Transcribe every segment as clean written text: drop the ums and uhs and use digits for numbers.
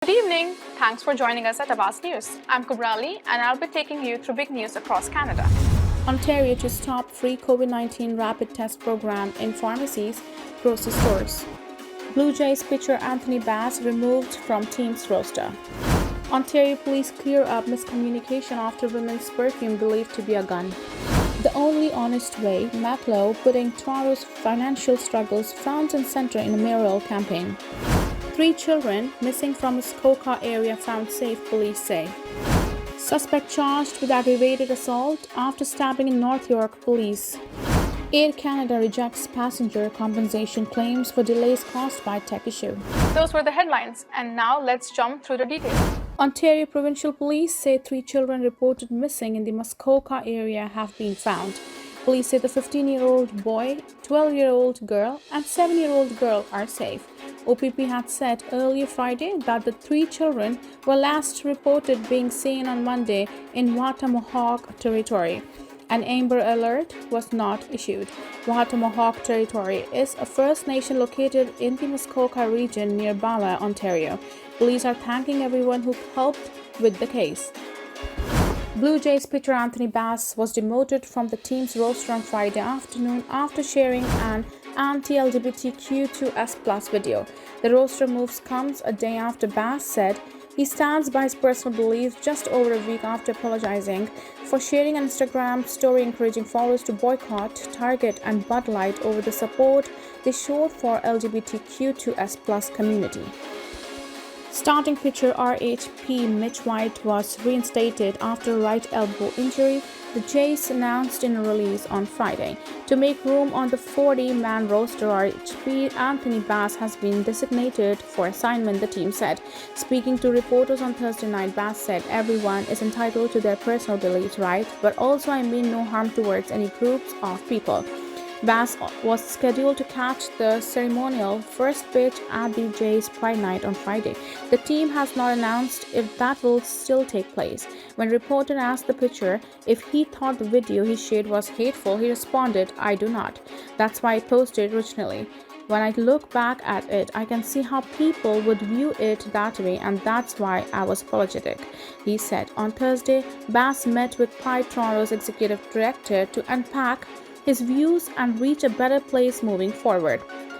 Good evening. Thanks for joining us at Awaz News. I'm Kubrali and I'll be taking you through big news across Canada. Ontario to stop free COVID-19 rapid test program in pharmacies, grocery stores. Blue Jays pitcher Anthony Bass removed from team's roster. Ontario police clear up miscommunication after women's perfume believed to be a gun. The Only Honest Way, Maclo putting Toronto's financial struggles front and center in a mayoral campaign. 3 children missing from Muskoka area found safe, police say. Suspect charged with aggravated assault after stabbing in North York, police. Air Canada rejects passenger compensation claims for delays caused by tech issue. Those were the headlines, and now let's jump through the details. Ontario Provincial Police say 3 children reported missing in the Muskoka area have been found. Police say the 15-year-old boy, 12-year-old girl, and 7-year-old girl are safe. OPP had said earlier Friday that the 3 children were last reported being seen on Monday in Wattamohawk territory. An Amber Alert was not issued. Wattamohawk territory is a First Nation located in the Muskoka region near Bala, Ontario. Police are thanking everyone who helped with the case. Blue Jays pitcher Anthony Bass was demoted from the team's roster on Friday afternoon after sharing an anti-LGBTQ2S+ video. The roster moves comes a day after Bass said he stands by his personal beliefs just over a week after apologizing for sharing an Instagram story encouraging followers to boycott Target and Bud Light over the support they showed for LGBTQ2S+ community. Starting pitcher RHP Mitch White was reinstated after a right elbow injury, the Jays announced in a release on Friday. To make room on the 40-man roster, RHP Anthony Bass has been designated for assignment, the team said. Speaking to reporters on Thursday night, Bass said, "Everyone is entitled to their personal beliefs, right? But also I mean no harm towards any groups of people." Bass was scheduled to catch the ceremonial first pitch at the Jays Pride Night on Friday. The team has not announced if that will still take place. When reporter asked the pitcher if he thought the video he shared was hateful, he responded, "I do not. That's why I posted originally. When I look back at it, I can see how people would view it that way, and that's why I was apologetic," he said. On Thursday, Bass met with Pride Toronto's executive director to unpack his views and reach a better place moving forward.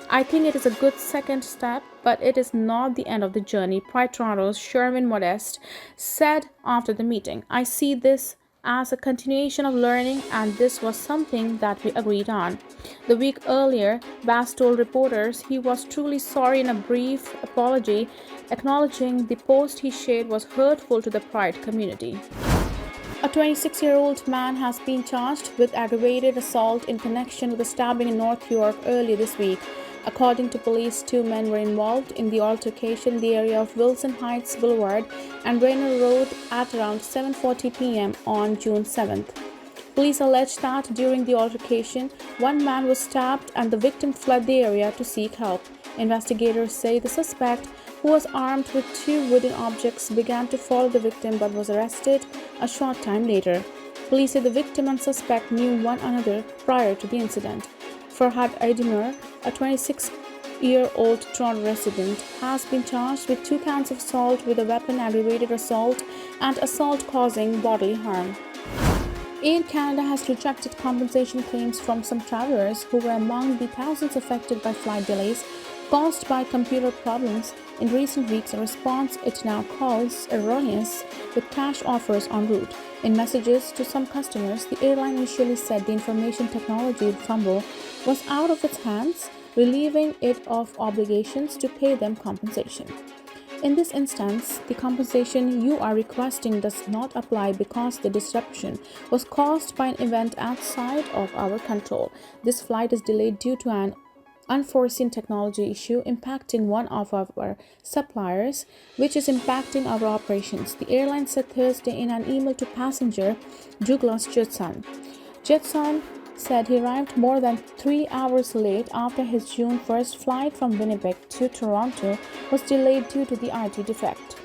"I think it is a good second step, but it is not the end of the journey," Pride Toronto's Sherwin Modeste said after the meeting. "I see this as a continuation of learning, and this was something that we agreed on." The week earlier, Bass told reporters he was truly sorry in a brief apology, acknowledging the post he shared was hurtful to the Pride community. A 26-year-old man has been charged with aggravated assault in connection with a stabbing in North York earlier this week. According to police, 2 men were involved in the altercation in the area of Wilson Heights Boulevard and Rainer Road at around 7:40 p.m. on June 7th. Police allege that during the altercation, 1 man was stabbed and the victim fled the area to seek help. Investigators say the suspect, who was armed with 2 wooden objects, began to follow the victim but was arrested a short time later. Police say the victim and suspect knew one another prior to the incident. Farhad Aydemir, a 26-year-old Toronto resident, has been charged with 2 counts of assault with a weapon, aggravated assault, and assault causing bodily harm. Air Canada has rejected compensation claims from some travelers who were among the thousands affected by flight delays caused by computer problems in recent weeks, a response it now calls erroneous, with cash offers en route. In messages to some customers, the airline initially said the information technology fumble was out of its hands, relieving it of obligations to pay them compensation. In this instance, the compensation you are requesting does not apply because the disruption was caused by an event outside of our control. This flight is delayed due to an unforeseen technology issue impacting one of our suppliers, which is impacting our operations, the airline said Thursday in an email to passenger Douglas Judson. Judson said he arrived more than 3 hours late after his June 1st flight from Winnipeg to Toronto was delayed due to the IT defect.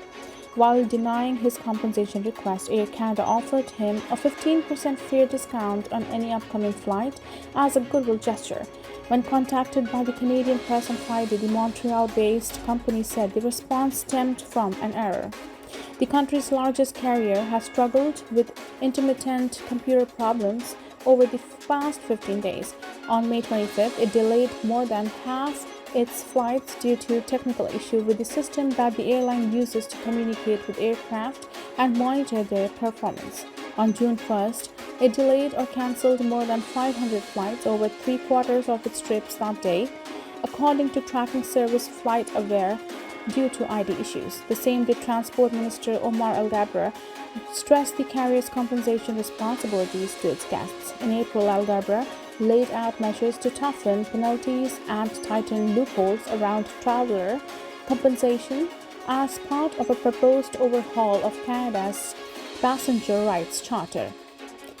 While denying his compensation request, Air Canada offered him a 15% fare discount on any upcoming flight as a goodwill gesture. When contacted by the Canadian press on Friday, the Montreal-based company said the response stemmed from an error. The country's largest carrier has struggled with intermittent computer problems over the past 15 days. On May 25th, it delayed more than half its flights due to technical issue with the system that the airline uses to communicate with aircraft and monitor their performance. On June 1st, it delayed or cancelled more than 500 flights, over three-quarters of its trips that day, according to tracking service FlightAware, due to ID issues. The same day, Transport Minister Omar Al-Gabra stressed the carrier's compensation responsibilities to its guests. In April, Al-Gabra laid out measures to toughen penalties and tighten loopholes around traveler compensation as part of a proposed overhaul of Canada's passenger rights charter.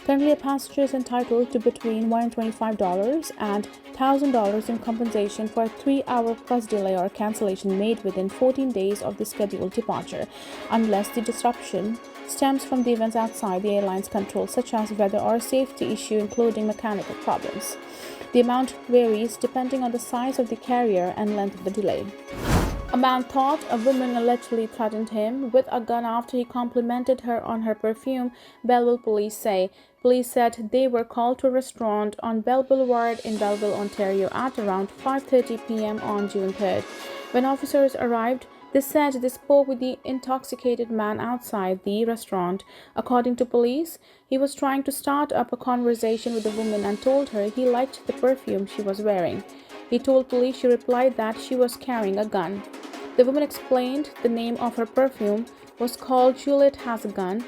Currently, a passenger is entitled to between $125 and $1,000 in compensation for a 3-hour plus delay or cancellation made within 14 days of the scheduled departure, unless the disruption stems from the events outside the airline's control, such as weather or safety issue, including mechanical problems. The amount varies depending on the size of the carrier and length of the delay. A man thought a woman allegedly threatened him with a gun after he complimented her on her perfume, Belleville police say. Police said they were called to a restaurant on Bell Boulevard in Belleville, Ontario at around 5:30 p.m. on June 3rd. When officers arrived, they said they spoke with the intoxicated man outside the restaurant. According to police, he was trying to start up a conversation with the woman and told her he liked the perfume she was wearing. He told police she replied that she was carrying a gun. The woman explained the name of her perfume was called Juliet Has a Gun,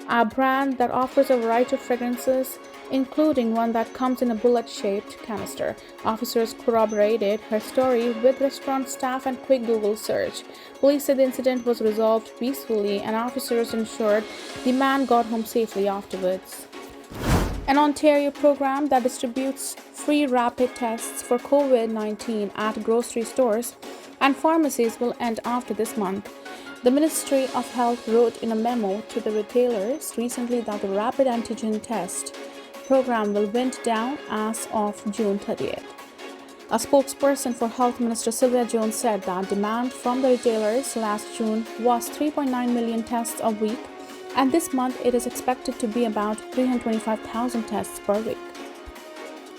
a brand that offers a variety of fragrances, including one that comes in a bullet-shaped canister. Officers corroborated her story with restaurant staff and quick Google search. Police said the incident was resolved peacefully and officers ensured the man got home safely afterwards. An Ontario program that distributes free rapid tests for COVID-19 at grocery stores and pharmacies will end after this month. The Ministry of Health wrote in a memo to the retailers recently that the rapid antigen test program will wind down as of June 30th. A spokesperson for Health Minister Sylvia Jones said that demand from the retailers last June was 3.9 million tests a week, and this month it is expected to be about 325,000 tests per week.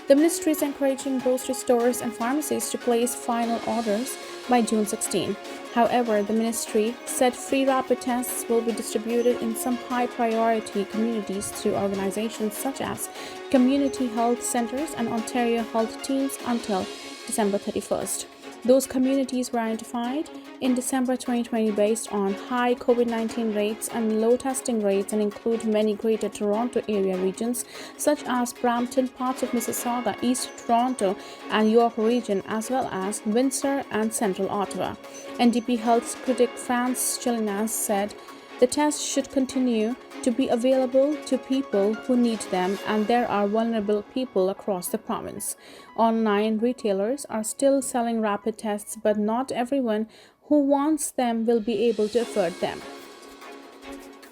The ministry is encouraging grocery stores and pharmacies to place final orders by June 16. However, the ministry said free rapid tests will be distributed in some high-priority communities through organizations such as community health centers and Ontario health teams until December 31st. Those communities were identified in December 2020 based on high COVID-19 rates and low testing rates and include many Greater Toronto Area regions such as Brampton, parts of Mississauga, East Toronto and York region, as well as Windsor and Central Ottawa. NDP Health critic France Chilinas said the tests should continue to be available to people who need them, and there are vulnerable people across the province. Online retailers are still selling rapid tests, but not everyone who wants them will be able to afford them,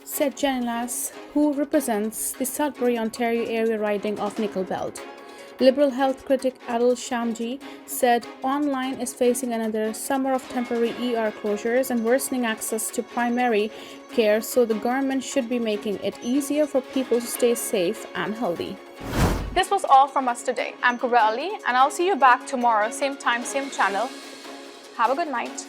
said Janilas, who represents the Sudbury, Ontario area riding of Nickel Belt. Liberal health critic Adil Shamji said online is facing another summer of temporary ER closures and worsening access to primary care, so the government should be making it easier for people to stay safe and healthy. This was all from us today. I'm Kubra Ali, and I'll see you back tomorrow, same time, same channel. Have a good night.